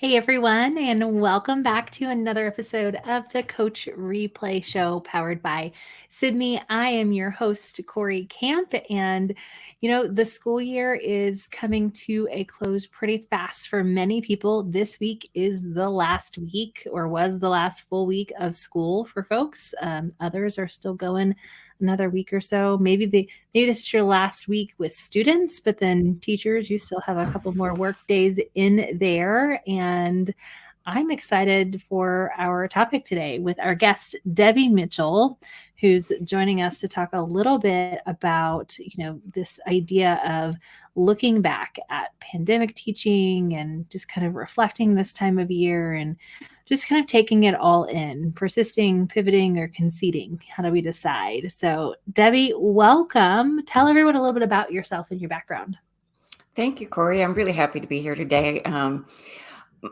Hey everyone, and welcome back to another episode of the Coach Replay Show powered by Sibme. I am your host, Cory Camp, and the school year is coming to a close pretty fast for many people. This week is the last week, or was the last full week of school for folks. Others are still going another week or so. Maybe this is your last week with students, but then teachers, you still have a couple more work days in there. And I'm excited for our topic today with our guest, Debbie Mitchell, who's joining us to talk a little bit about, this idea of looking back at pandemic teaching and just kind of reflecting this time of year and just kind of taking it all in, persisting, pivoting, or conceding. How do we decide? So, Debbie, welcome. Tell everyone a little bit about yourself and your background. Thank you, Cory. I'm really happy to be here today.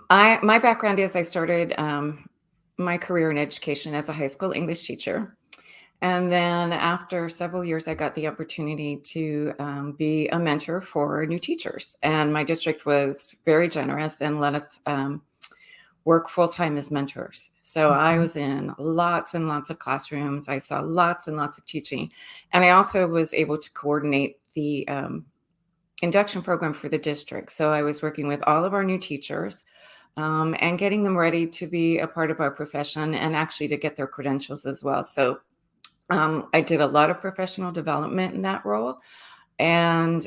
My background is I started my career in education as a high school English teacher. And then after several years, I got the opportunity to be a mentor for new teachers. And my district was very generous and let us work full-time as mentors. So I was in lots and lots of classrooms. I saw lots and lots of teaching. And I also was able to coordinate the induction program for the district. So I was working with all of our new teachers and getting them ready to be a part of our profession and actually to get their credentials as well. So I did a lot of professional development in that role and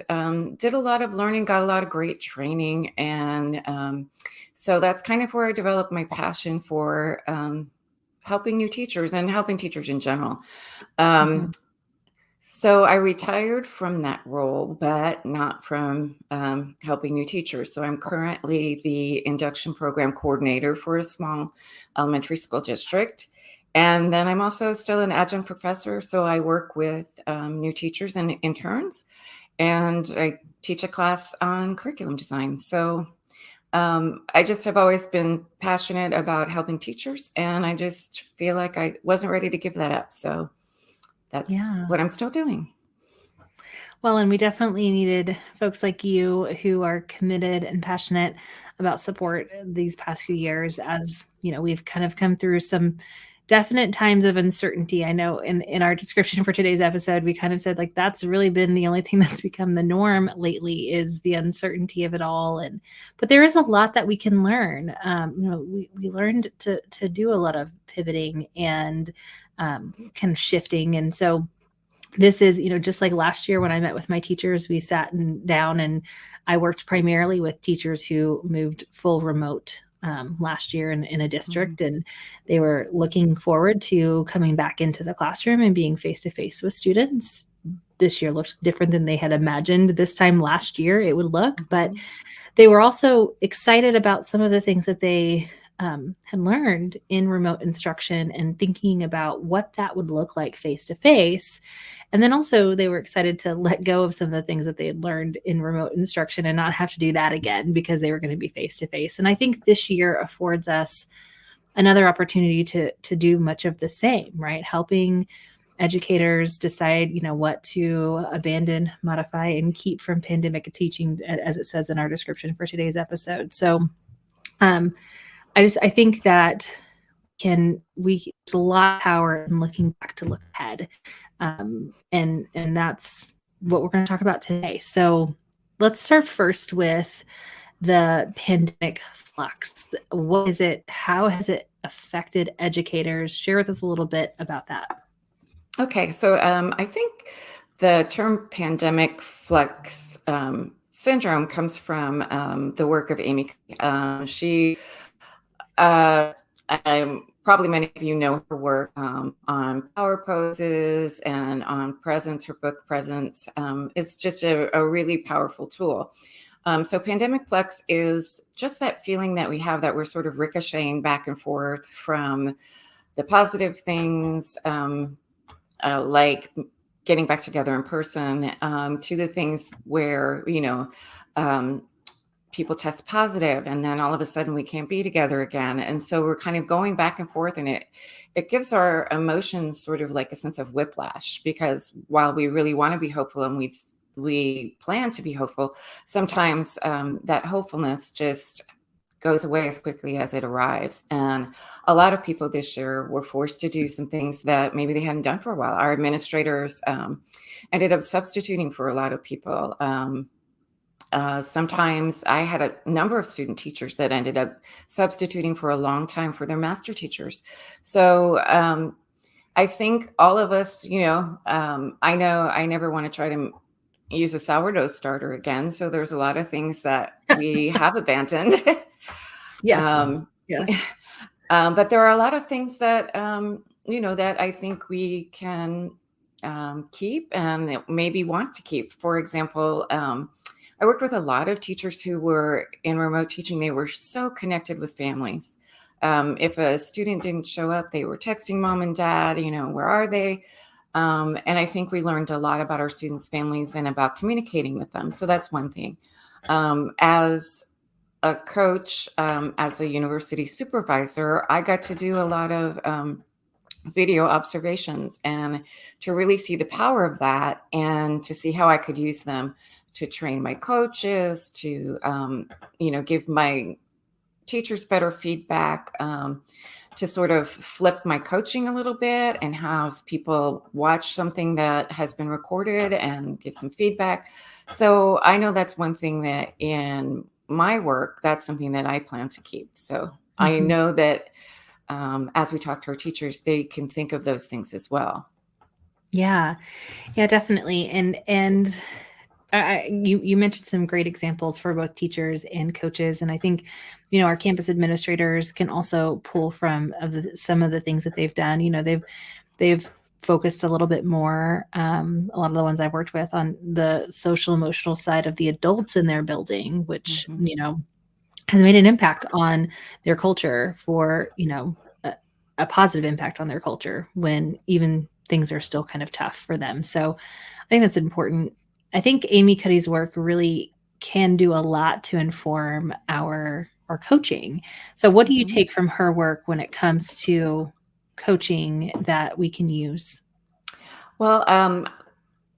did a lot of learning, got a lot of great training. And so that's kind of where I developed my passion for helping new teachers and helping teachers in general. So I retired from that role, but not from helping new teachers. So I'm currently the induction program coordinator for a small elementary school district. And then I'm also still an adjunct professor. So I work with new teachers and interns, and I teach a class on curriculum design. So I just have always been passionate about helping teachers, and I just feel like I wasn't ready to give that up. So that's what I'm still doing. Well, and we definitely needed folks like you who are committed and passionate about support these past few years, as we've kind of come through some definite times of uncertainty. I know in our description for today's episode, we kind of said like that's really been the only thing that's become the norm lately is the uncertainty of it all. But there is a lot that we can learn. We learned to do a lot of pivoting and kind of shifting. And so this is, just like last year when I met with my teachers, we sat down and I worked primarily with teachers who moved full remote last year in a district, and they were looking forward to coming back into the classroom and being face-to-face with students. This year looks different than they had imagined this time last year it would look, but they were also excited about some of the things that they had learned in remote instruction and thinking about what that would look like face-to-face. And then also they were excited to let go of some of the things that they had learned in remote instruction and not have to do that again because they were going to be face-to-face. And I think this year affords us another opportunity to do much of the same, right? Helping educators decide, what to abandon, modify, and keep from pandemic teaching, as it says in our description for today's episode. So I think that we a lot of power in looking back to look ahead. And that's what we're going to talk about today. So let's start first with the pandemic flux. What is it? How has it affected educators? Share with us a little bit about that. Okay, so I think the term pandemic flux syndrome comes from the work of Amy Cuddy. Probably many of you know her work on power poses and on presence, her book Presence. It's just a really powerful tool. So pandemic flux is just that feeling that we have that we're sort of ricocheting back and forth from the positive things, like getting back together in person, to the things where, people test positive and then all of a sudden we can't be together again. And so we're kind of going back and forth, and it gives our emotions sort of like a sense of whiplash, because while we really want to be hopeful and we plan to be hopeful, sometimes that hopefulness just goes away as quickly as it arrives. And a lot of people this year were forced to do some things that maybe they hadn't done for a while. Our administrators ended up substituting for a lot of people. Sometimes I had a number of student teachers that ended up substituting for a long time for their master teachers. So I think all of us, I know I never want to try to use a sourdough starter again. So there's a lot of things that we have abandoned. Yeah. Yes. But there are a lot of things that, that I think we can keep and maybe want to keep. For example, I worked with a lot of teachers who were in remote teaching. They were so connected with families. If a student didn't show up, they were texting mom and dad, where are they? And I think we learned a lot about our students' families and about communicating with them. So that's one thing. As a coach, as a university supervisor, I got to do a lot of video observations and to really see the power of that and to see how I could use them to train my coaches, to, give my teachers better feedback, to sort of flip my coaching a little bit and have people watch something that has been recorded and give some feedback. So I know that's one thing that in my work, that's something that I plan to keep. So I know that as we talk to our teachers, they can think of those things as well. Yeah, definitely. And you mentioned some great examples for both teachers and coaches. And I think, our campus administrators can also pull from some of the things that they've done. They've focused a little bit more, a lot of the ones I've worked with, on the social emotional side of the adults in their building, which, has made an impact on their culture for, a positive impact on their culture when even things are still kind of tough for them. So I think that's important. I think Amy Cuddy's work really can do a lot to inform our coaching. So what do you take from her work when it comes to coaching that we can use? Well,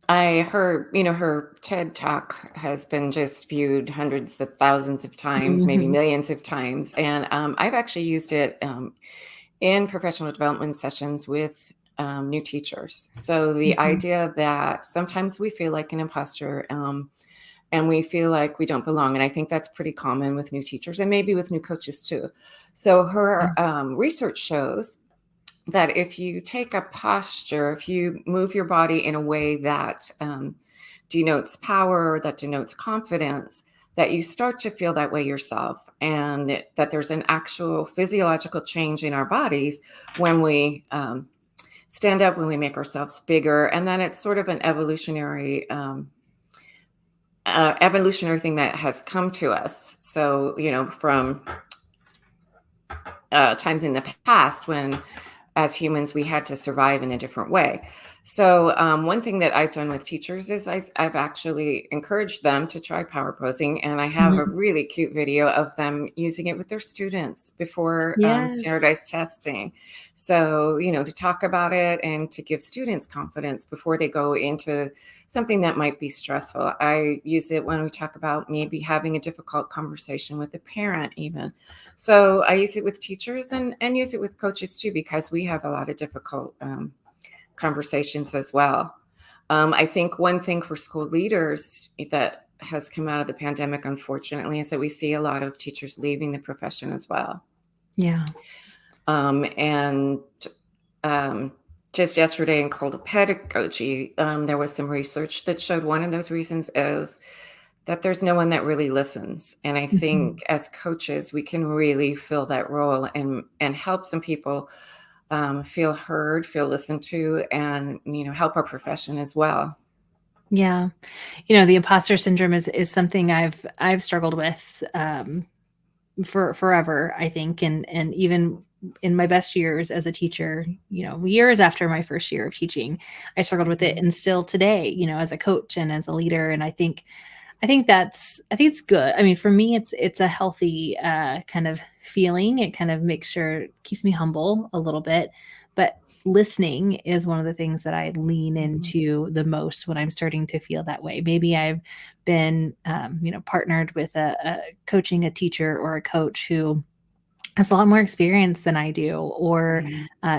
her TED Talk has been just viewed hundreds of thousands of times, maybe millions of times. And I've actually used it in professional development sessions with new teachers. So the idea that sometimes we feel like an imposter and we feel like we don't belong. And I think that's pretty common with new teachers and maybe with new coaches too. So her research shows that if you take a posture, if you move your body in a way that denotes power, that denotes confidence, that you start to feel that way yourself, and that there's an actual physiological change in our bodies when we stand up, when we make ourselves bigger, and then it's sort of an evolutionary thing that has come to us. So, from times in the past when, as humans, we had to survive in a different way. So one thing that I've done with teachers is I've actually encouraged them to try power posing. And I have a really cute video of them using it with their students before standardized testing. So, to talk about it and to give students confidence before they go into something that might be stressful. I use it when we talk about maybe having a difficult conversation with a parent even. So I use it with teachers and use it with coaches too, because we have a lot of difficult conversations as well. I think one thing for school leaders that has come out of the pandemic, unfortunately, is that we see a lot of teachers leaving the profession as well. Yeah. And just yesterday in Cult of Pedagogy, there was some research that showed one of those reasons is that there's no one that really listens. And I think as coaches, we can really fill that role and help some people feel heard, feel listened to, and, help our profession as well. Yeah. The imposter syndrome is something I've struggled with for forever, I think. And even in my best years as a teacher, years after my first year of teaching, I struggled with it. And still today, as a coach and as a leader. And I think it's good. I mean, for me, it's a healthy kind of feeling. It kind of makes sure it keeps me humble a little bit, but listening is one of the things that I lean into the most when I'm starting to feel that way. Maybe I've been, partnered with coaching a teacher or a coach who has a lot more experience than I do, or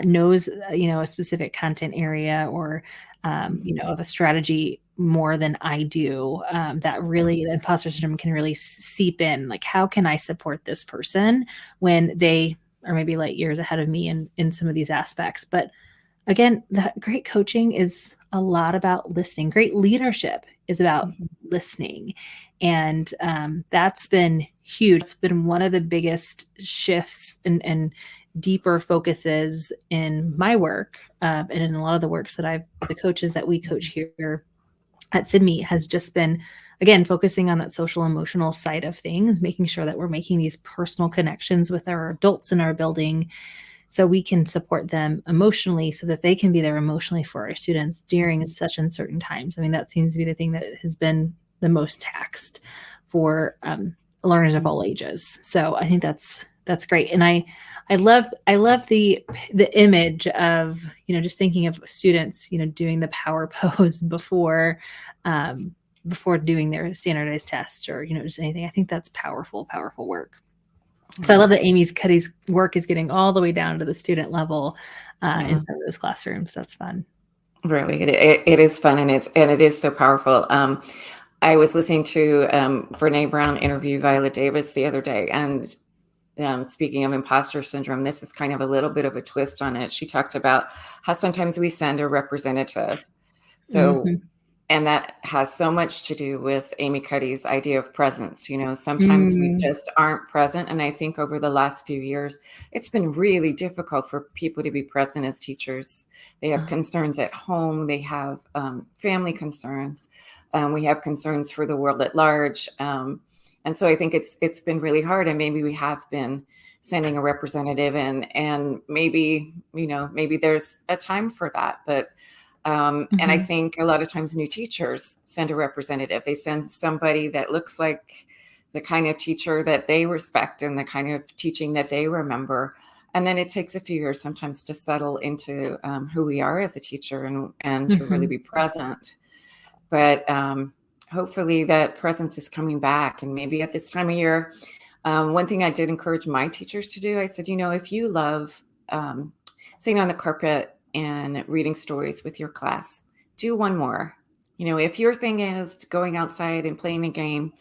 knows, a specific content area, or, of a strategy more than I do. That really, the imposter syndrome can really seep in. Like, how can I support this person when they are maybe light years ahead of me in some of these aspects? But again, that great coaching is a lot about listening. Great leadership is about listening. And that's been huge. It's been one of the biggest shifts and deeper focuses in my work, and in a lot of the works that the coaches that we coach here at Sibme, has just been, again, focusing on that social emotional side of things, making sure that we're making these personal connections with our adults in our building, so we can support them emotionally, so that they can be there emotionally for our students during such uncertain times. I mean, that seems to be the thing that has been the most taxed for learners of all ages. So I think that's great. And I love the image of, just thinking of students, doing the power pose before doing their standardized test, or, just anything. I think that's powerful work. So I love that Amy Cuddy's work is getting all the way down to the student level in some of those classrooms. That's fun. Really, it is fun, and it is so powerful. I was listening to Brene Brown interview Viola Davis the other day, and speaking of imposter syndrome, this is kind of a little bit of a twist on it. She talked about how sometimes we send a representative. So and that has so much to do with Amy Cuddy's idea of presence. Sometimes we just aren't present. And I think over the last few years, it's been really difficult for people to be present as teachers. They have concerns at home. They have family concerns. We have concerns for the world at large. And so I think it's been really hard. And maybe we have been sending a representative, and maybe there's a time for that. But and I think a lot of times new teachers send a representative. They send somebody that looks like the kind of teacher that they respect and the kind of teaching that they remember. And then it takes a few years sometimes to settle into who we are as a teacher, and to really be present. But hopefully that presence is coming back. And maybe at this time of year, one thing I did encourage my teachers to do, I said, if you love sitting on the carpet and reading stories with your class, do one more. If your thing is going outside and playing a game,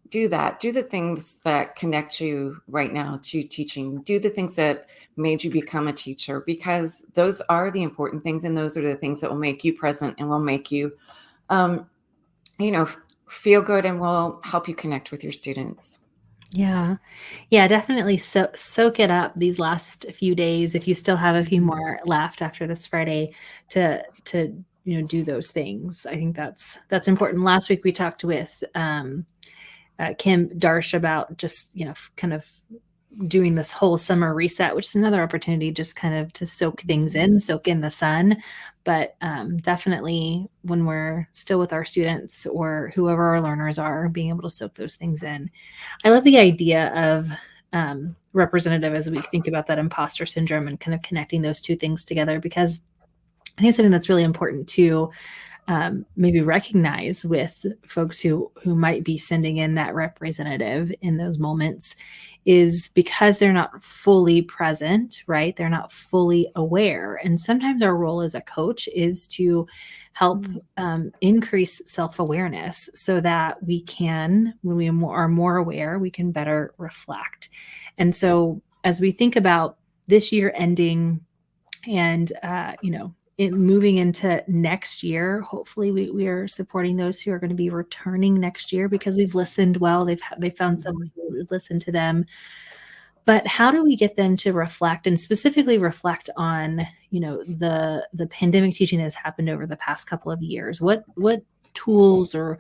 do that. Do the things that connect you right now to teaching. Do the things that made you become a teacher, because those are the important things, and those are the things that will make you present and will make you feel good, and will help you connect with your students. Yeah, definitely. Soak it up these last few days, if you still have a few more left after this Friday, to do those things. I think that's important. Last week we talked with Kim Darsh about just kind of doing this whole summer reset, which is another opportunity just kind of to soak things in, soak in the sun. But definitely when we're still with our students, or whoever our learners are, being able to soak those things in. I love the idea of representative, as we think about that imposter syndrome and kind of connecting those two things together, because I think something that's really important to maybe recognize with folks who might be sending in that representative in those moments, is because they're not fully present, right? They're not fully aware. And sometimes our role as a coach is to help increase self-awareness, so that we can, when we are more aware, we can better reflect. And so as we think about this year ending, and moving into next year, hopefully we are supporting those who are going to be returning next year, because we've listened well. They've found someone who would listen to them. But how do we get them to reflect, and specifically reflect on the pandemic teaching that has happened over the past couple of years? What tools or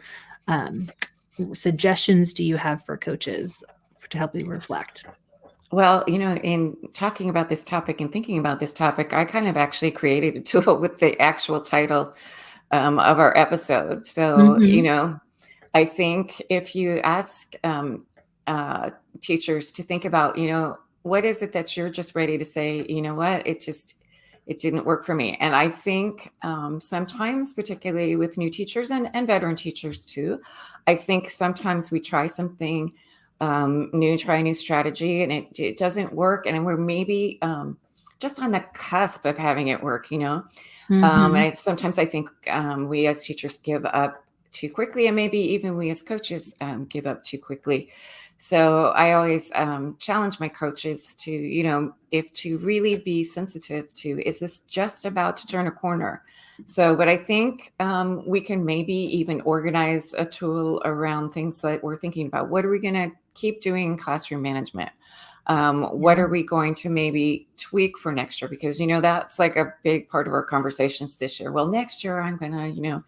suggestions do you have for coaches to help you reflect? Well, in talking about this topic and thinking about this topic, I kind of actually created a tool with the actual title of our episode. So, I think if you ask teachers to think about, what is it that you're just ready to say, what, it didn't work for me. And I think sometimes, particularly with new teachers and veteran teachers too, I think sometimes we try something new, try a new strategy, and it doesn't work. And we're maybe just on the cusp of having it work, you know? Mm-hmm. Sometimes I think we as teachers give up too quickly, and maybe even we as coaches give up too quickly. So I always challenge my coaches to, you know, if to really be sensitive to, is this just about to turn a corner? So, but I think we can maybe even organize a tool around things that we're thinking about. What are we going to keep doing in classroom management? What Yeah. are we going to maybe tweak for next year? Because, you know, that's like a big part of our conversations this year. Well, next year I'm going to, you know,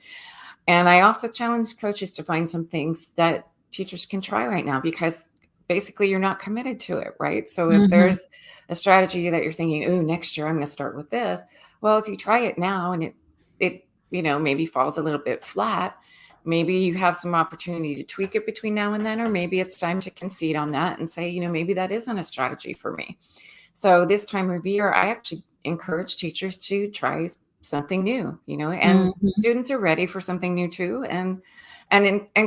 and I also challenge coaches to find some things that teachers can try right now, because basically you're not committed to it, right? So if Mm-hmm. there's a strategy that you're thinking, oh, next year I'm going to start with this. Well, if you try it now and it, you know, maybe falls a little bit flat, maybe you have some opportunity to tweak it between now and then, or maybe it's time to concede on that and say, you know, maybe that isn't a strategy for me. So this time of year, I actually encourage teachers to try something new, you know, and Mm-hmm. students are ready for something new too. And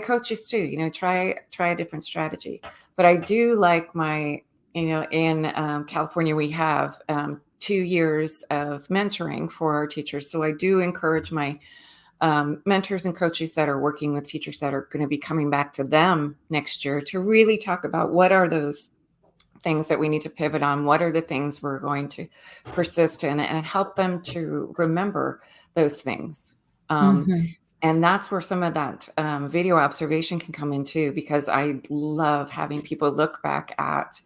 coaches too, you know, try a different strategy. But I do like my, you know, in California, we have 2 years of mentoring for our teachers. So I do encourage my mentors and coaches that are working with teachers that are going to be coming back to them next year to really talk about what are those things that we need to pivot on, what are the things we're going to persist in, and help them to remember those things. Mm-hmm. And that's where some of that video observation can come in too, because I love having people look back at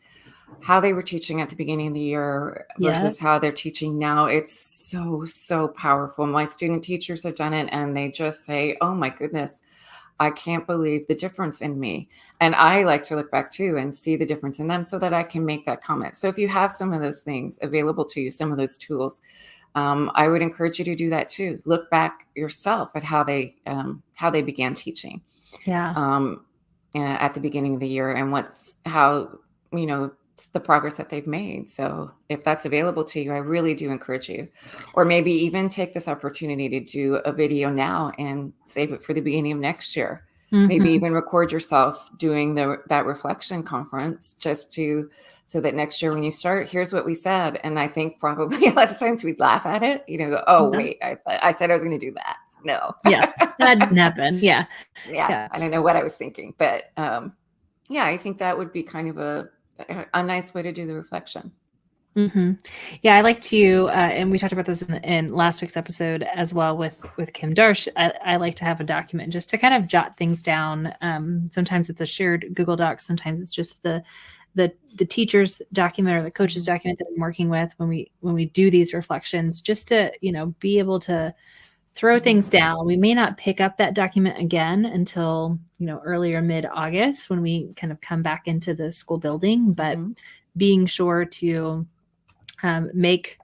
how they were teaching at the beginning of the year Yeah. versus how they're teaching now. It's so, so powerful. My student teachers have done it, and they just say, oh my goodness, I can't believe the difference in me. And I like to look back too and see the difference in them so that I can make that comment. So if you have some of those things available to you, some of those tools, I would encourage you to do that too. Look back yourself at how they began teaching Yeah. um, at the beginning of the year, and how, you know, the progress that they've made. So if that's available to you, I really do encourage you. Or maybe even take this opportunity to do a video now and save it for the beginning of next year. Maybe Mm-hmm. even record yourself doing that reflection conference, so that next year when you start, here's what we said. And I think probably a lot of times we'd laugh at it, you know, go, oh Yeah. wait, I said I was going to do that. No. Yeah. That didn't happen. Yeah. Yeah, Yeah. I don't know what I was thinking, but yeah, I think that would be kind of a nice way to do the reflection. Mm-hmm. Yeah, I like to, and we talked about this in last week's episode as well with Kim Darsh. I like to have a document just to kind of jot things down. Sometimes it's a shared Google Doc. Sometimes it's just the teacher's document or the coach's Mhm. document that I'm working with when we do these reflections, just to, you know, be able to throw things down. We may not pick up that document again until, you know, early or mid-August when we kind of come back into the school building, but Mhm. being sure to make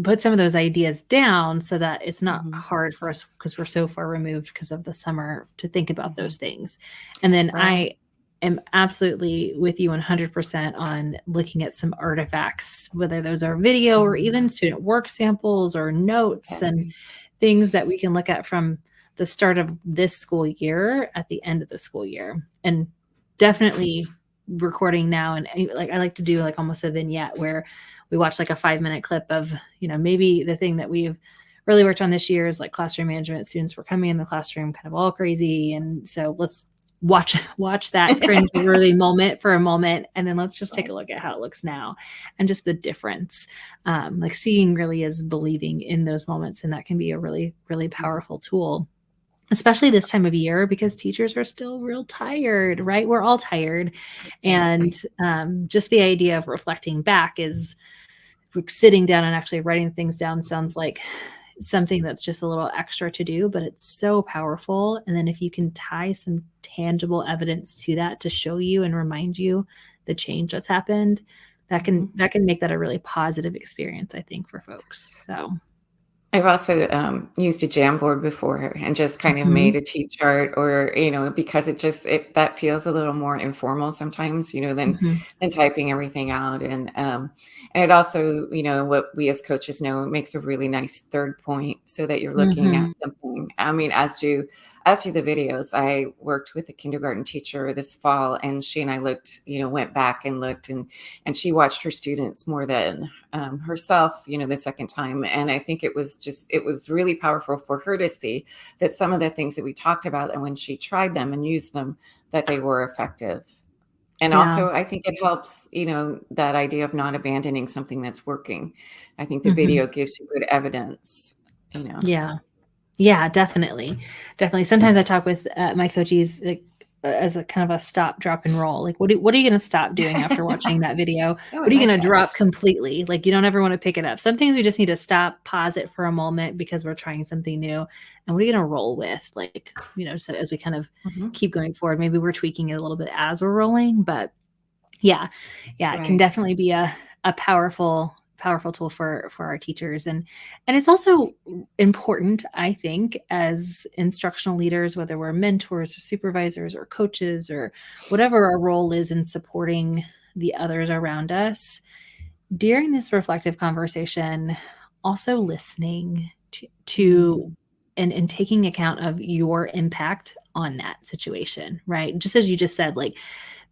put some of those ideas down so that it's not Mhm. hard for us because we're so far removed because of the summer to think about those Mhm. things. And then Right. I am absolutely with you 100% on looking at some artifacts, whether those are video or Mhm. even student work samples or notes and Exactly. things that we can look at from the start of this school year at the end of the school year. And definitely recording now, and like I like to do like almost a vignette where we watch like a 5-minute clip of, you know, maybe the thing that we've really worked on this year is like classroom management. Students were coming in the classroom kind of all crazy, and so let's watch that cringe-worthy moment for a moment, and then let's just take a Right. look at how it looks now and just the difference. Like seeing really is believing in those moments, and that can be a really, really Mhm. powerful tool, especially this time of year because teachers are still real tired, right? We're all tired. And Exactly. just the idea of reflecting back is sitting down and actually writing things down sounds like something that's just a little extra to do, but it's so powerful. And then if you can tie some tangible evidence to that to show you and remind you the change that's happened, that can Mhm. make that a really positive experience, I think, for folks. So I've also used a Jamboard before and just kind of Mhm, made a T chart, or, because that feels a little more informal sometimes, mhm, than typing everything out. And it also, what we as coaches know, it makes a really nice third point so that you're looking at mhm. something. I mean, as do the videos. I worked with a kindergarten teacher this fall, and she and I looked, went back and looked, and she watched her students more than herself, the second time. And I think it was really powerful for her to see that some of the things that we talked about, and when she tried them and used them, that they were effective. And Yeah, also, I think it helps, that idea of not abandoning something that's working. I think the mhm. video gives you good evidence. Yeah. Yeah, definitely. Definitely. Sometimes I talk with, my coachees, like, as a kind of a stop, drop, and roll. Like, what are you gonna stop doing after watching that video? Oh, I What are you like gonna that. drop completely? Like, you don't ever wanna pick it up. Some things we just need to stop, pause it for a moment because we're trying something new, and what are you gonna roll with? Like, so as we kind of Mhm. keep going forward, maybe we're tweaking it a little bit as we're rolling, but yeah. Yeah, it can Right. definitely be a powerful tool for our teachers, and it's also important, I think, as instructional leaders, whether we're mentors or supervisors or coaches or whatever our role is in supporting the others around us, during this reflective conversation, also listening to Mhm. and taking account of your impact on that situation, right? Just as you just said, like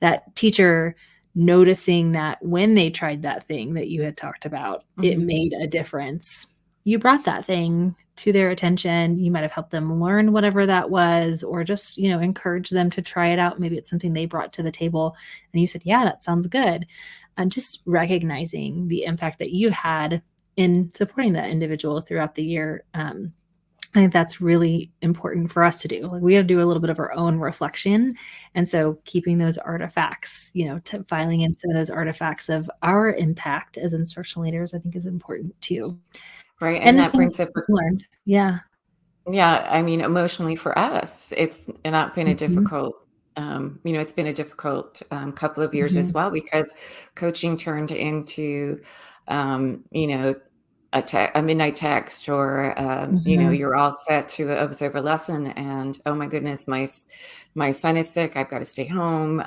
that teacher noticing that when they tried that thing that you had talked about, it Mhm. made a difference. You brought that thing to their attention. You might have helped them learn whatever that was, or just, encourage them to try it out. Maybe it's something they brought to the table and you said, yeah, that sounds good. And just recognizing the impact that you had in supporting that individual throughout the year. I think that's really important for us to do. Like we have to do a little bit of our own reflection. And so keeping those artifacts, filing in some of those artifacts of our impact as instructional leaders, I think is important too. Right. And And the that brings things up we learned. Yeah. Yeah, I mean, emotionally for us, it's not been a Mhm. it's been a difficult couple of years as Mhm. well, because coaching turned into, um, you know, a midnight text, or, Mhm. you're all set to observe a lesson, and oh my goodness, my son is sick. I've got to stay home.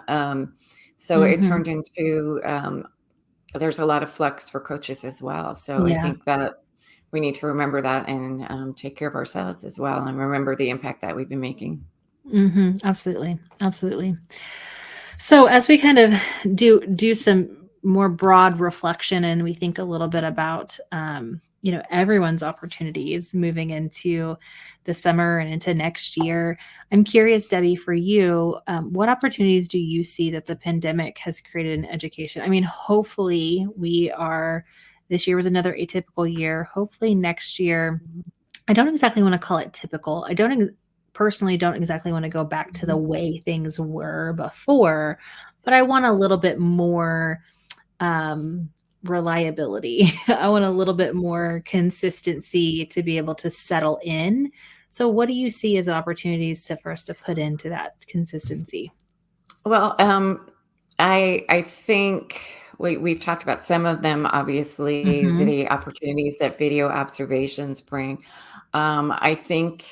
So it Mhm. turned into, there's a lot of flux for coaches as well. So I Yeah. think that we need to remember that, and take care of ourselves as well, and remember the impact that we've been making. Absolutely. Absolutely. So as we kind of do some more broad reflection and we think a little bit about everyone's opportunities moving into the summer and into next year, I'm curious, Debbie, for you, what opportunities do you see that the pandemic has created in education? I mean, hopefully this year was another atypical year. Hopefully next year, I don't exactly want to call it typical. I personally don't exactly want to go back to the Mhm. way things were before, but I want a little bit more reliability. I want a little bit more consistency to be able to settle in. So, what do you see as opportunities for us to put into that consistency? Well, I think we've talked about some of them. Obviously, Hmm. the opportunities that video observations bring. I think,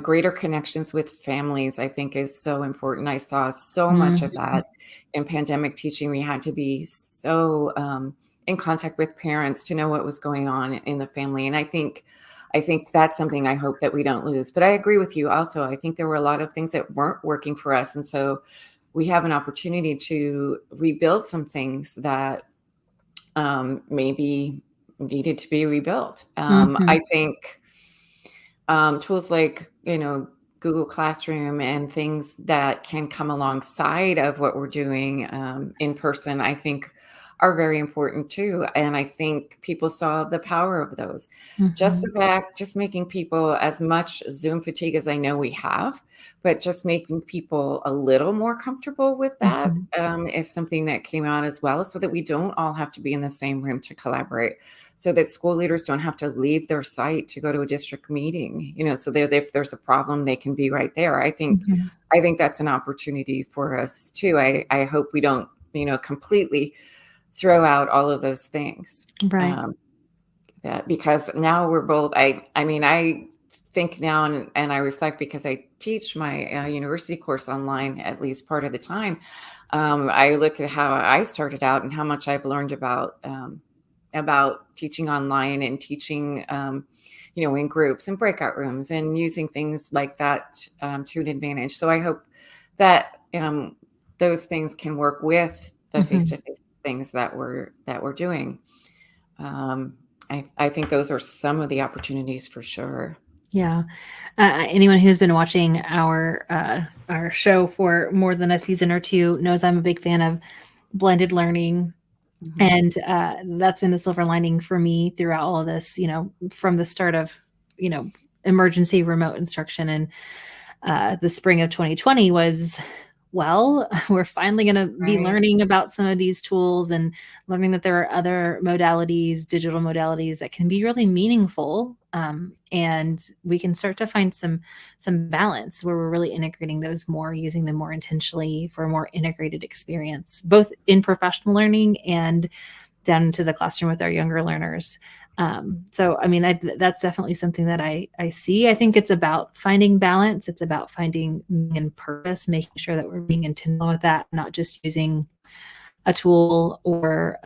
greater connections with families, I think, is so important. I saw so much of Hmm. that in pandemic teaching. We had to be so in contact with parents to know what was going on in the family, and I think that's something I hope that we don't lose. But I agree with you also. I think there were a lot of things that weren't working for us, and so we have an opportunity to rebuild some things that maybe needed to be rebuilt. Hmm. I think tools like, Google Classroom and things that can come alongside of what we're doing in person, I think are very important too. And I think people saw the power of those. Hmm. Just making people, as much Zoom fatigue as I know we have, but just making people a little more comfortable with that Hmm. is something that came out as well, so that we don't all have to be in the same room to collaborate, so that school leaders don't have to leave their site to go to a district meeting, so that if there's a problem, they can be right there. Hmm. I think that's an opportunity for us too. I hope we don't, completely throw out all of those things. Right. Um, that, because now we're both, I mean, I think now and I reflect, because I teach my university course online at least part of the time. I look at how I started out and how much I've learned about teaching online and teaching, in groups and breakout rooms and using things like that to an advantage. So I hope that those things can work with the face-to-face things that we're doing. I think those are some of the opportunities for sure. Yeah. Anyone who's been watching our show for more than a season or two knows I'm a big fan of blended learning. And that's been the silver lining for me throughout all of this, from the start of, emergency remote instruction. And the spring of 2020 was, well, we're finally going to be learning about some of these tools and learning that there are other modalities, digital modalities that can be really meaningful. And we can start to find some balance where we're really integrating those more, using them more intentionally for a more integrated experience, both in professional learning and down into the classroom with our younger learners. So, I mean, that's definitely something that I see. I think it's about finding balance. It's about finding meaning and purpose, making sure that we're being intentional with that, not just using a tool or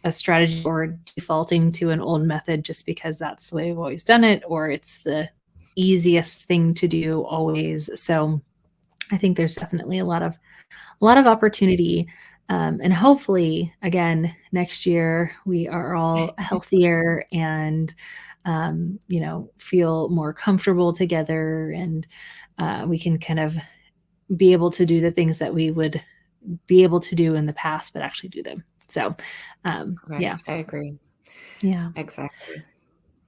a strategy or defaulting to an old method just because that's the way we've always done it, or it's the easiest thing to do always. So I think there's definitely a lot of opportunity. And hopefully, again, next year we are all healthier and, feel more comfortable together, and we can kind of be able to do the things that we would be able to do in the past, but actually do them. So, yeah, I agree. Yeah, exactly.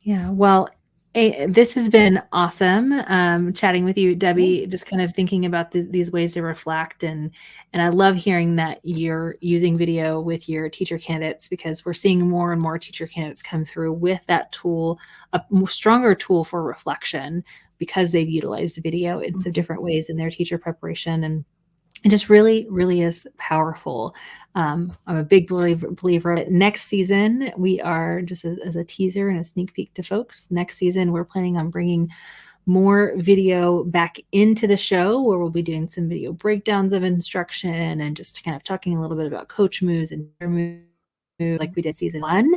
Yeah. Well, this has been awesome, chatting with you, Debbie, just kind of thinking about these ways to reflect. And I love hearing that you're using video with your teacher candidates, because we're seeing more and more teacher candidates come through with that tool, a stronger tool for reflection, because they've utilized video in some different ways in their teacher preparation. And it just really, really is powerful. I'm a big believer of it. Next season, we are, just as a teaser and a sneak peek to folks, next season, we're planning on bringing more video back into the show, where we'll be doing some video breakdowns of instruction and just kind of talking a little bit about coach moves and moves, like we did season 1.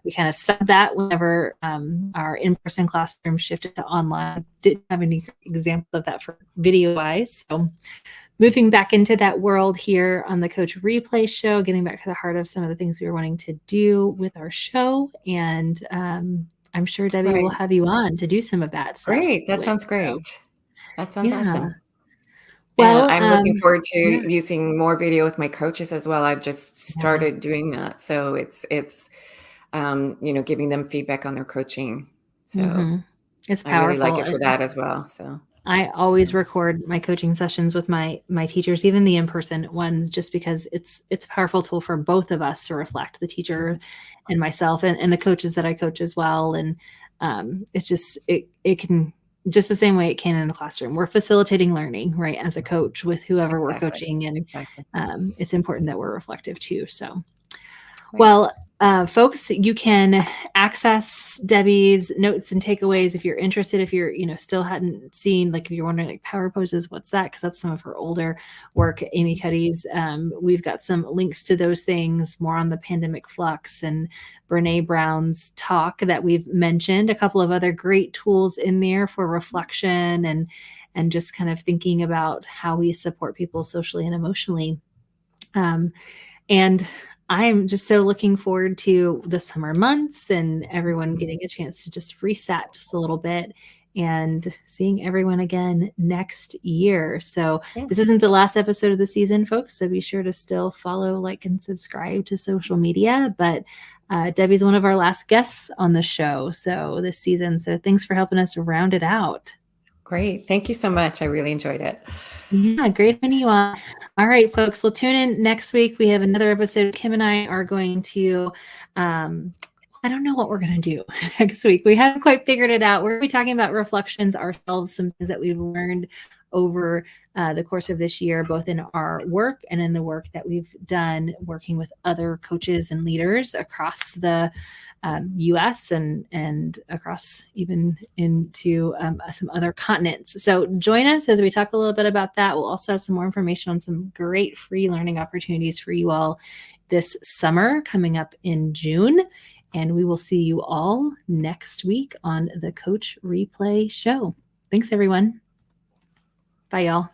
We kind of stopped that whenever our in-person classroom shifted to online. Didn't have any examples of that for video-wise. So moving back into that world here on the Coach Replay Show, getting back to the heart of some of the things we were wanting to do with our show. And I'm sure Debbie will have you on to do some of that stuff. Great. That sounds great. That sounds awesome. Well, and I'm looking forward to using more video with my coaches as well. I've just started doing that. So it's giving them feedback on their coaching. So it's powerful. I really like it for that as well. So I always record my coaching sessions with my teachers, even the in-person ones, just because it's a powerful tool for both of us to reflect, the teacher and myself, and the coaches that I coach as well. And it's just, it can, just the same way it can in the classroom. We're facilitating learning, right, as a coach with whoever we're coaching. And it's important that we're reflective too. So, well, folks, you can access Debbie's notes and takeaways if you're interested. If you're, still hadn't seen, like, if you're wondering, like, power poses, what's that? Because that's some of her older work, Amy Cuddy's. We've got some links to those things, more on the pandemic flux and Brene Brown's talk that we've mentioned. A couple of other great tools in there for reflection and just kind of thinking about how we support people socially and emotionally. And I'm just so looking forward to the summer months and everyone getting a chance to just reset just a little bit and seeing everyone again next year. So this isn't the last episode of the season, folks. So be sure to still follow, like, and subscribe to social media. But Debbie's one of our last guests on the show this season. So thanks for helping us round it out. Great. Thank you so much. I really enjoyed it. Yeah, great having you on. All right, folks, we'll tune in next week. We have another episode. Kim and I are going to I don't know what we're going to do next week. We haven't quite figured it out. We're going to be talking about reflections ourselves, some things that we've learned over the course of this year, both in our work and in the work that we've done working with other coaches and leaders across the US and across even into some other continents. So join us as we talk a little bit about that. We'll also have some more information on some great free learning opportunities for you all this summer coming up in June. And we will see you all next week on the Coach Replay Show. Thanks, everyone. Bye, y'all.